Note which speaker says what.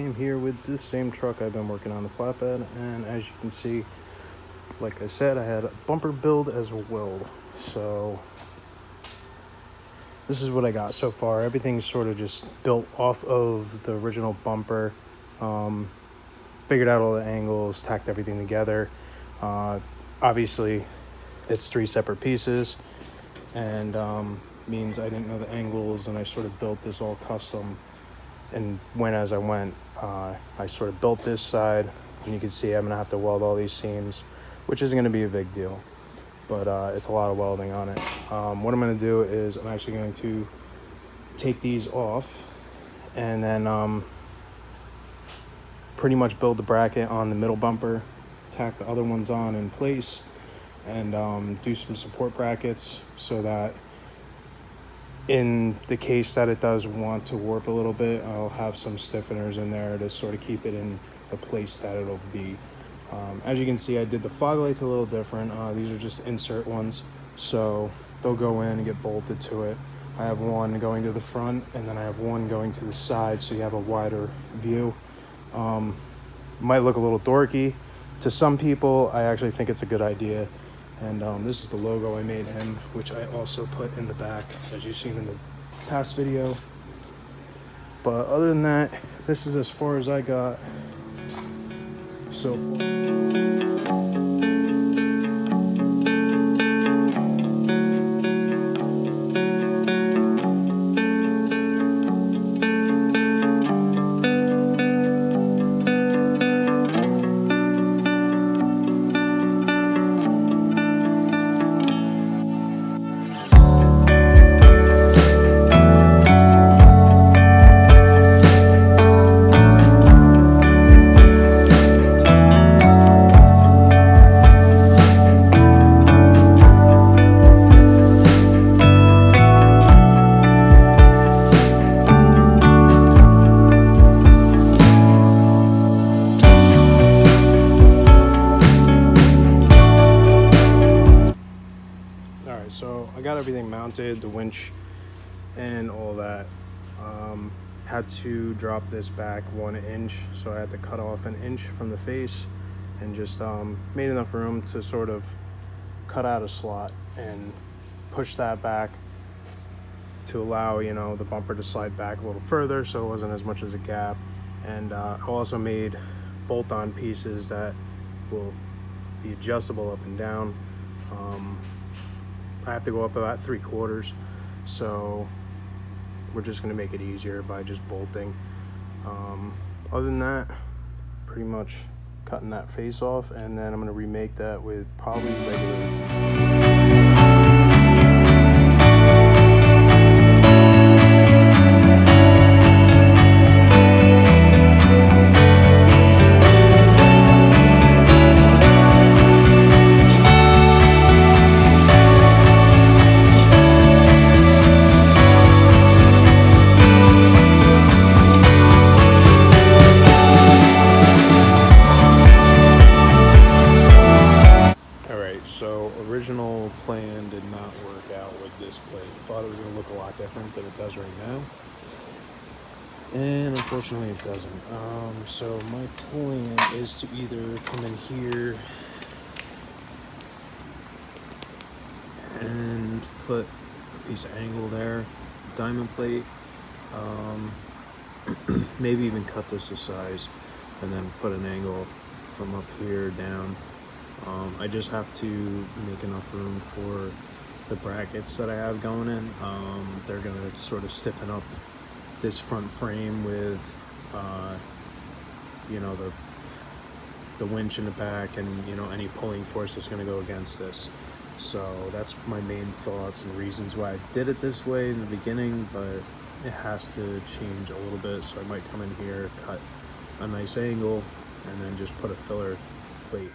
Speaker 1: am here with this same truck I've been working on, the flatbed, and as you can see, like I said, I had a bumper build as well. So this is what I got so far. Everything's sort of just built off of the original bumper. Figured out all the angles, tacked everything together. Obviously it's 3 separate pieces, and means I didn't know the angles, and I sort of built this all custom. And as I went, I sort of built this side, and you can see I'm gonna have to weld all these seams, which isn't gonna be a big deal, but it's a lot of welding on it. What I'm gonna do is I'm actually going to take these off and then pretty much build the bracket on the middle bumper, tack the other ones on in place, and do some support brackets so that in the case that it does want to warp a little bit, I'll have some stiffeners in there to sort of keep it in the place that it'll be. As you can see, I did the fog lights a little different. These are just insert ones, so they'll go in and get bolted to it. I have one going to the front, and then I have one going to the side, so you have a wider view. Might look a little dorky to some people. I actually think it's a good idea. And this is the logo I made him, which I also put in the back, as you've seen in the past video. But other than that, this is as far as I got so far. So I got everything mounted, the winch and all that. Had to drop this back 1 inch, so I had to cut off 1 inch from the face, and just made enough room to sort of cut out a slot and push that back to allow, you know, the bumper to slide back a little further, so it wasn't as much as a gap. And I also made bolt-on pieces that will be adjustable up and down. I have to go up about 3/4, so we're just going to make it easier by just bolting. Other than that, pretty much cutting that face off, and then I'm going to remake that with probably regular. Original plan did not work out with this plate. I thought it was going to look a lot different than it does right now, and unfortunately it doesn't. So my plan is to either come in here and put a piece of angle there, diamond plate, maybe even cut this to size, and then put an angle from up here down. I just have to make enough room for the brackets that I have going in. They're going to sort of stiffen up this front frame with, you know, the winch in the back, and, you know, any pulling force that's going to go against this. So that's my main thoughts and reasons why I did it this way in the beginning, but it has to change a little bit. So I might come in here, cut a nice angle, and then just put a filler plate.